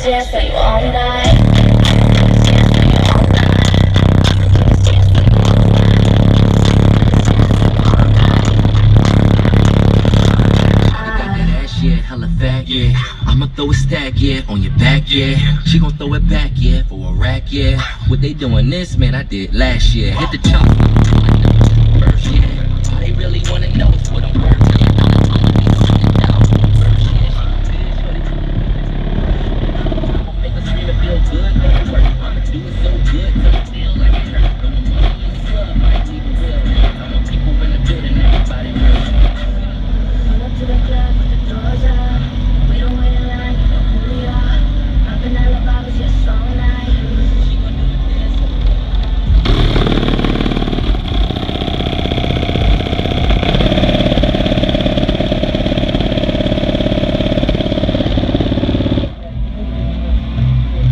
dance for you all night. Yeah, hella fat, yeah. I'ma throw a stack, yeah, on your back, yeah. She gon' throw it back, yeah, for a rack, yeah. What they doing this, man, I did last year. Hit the chop.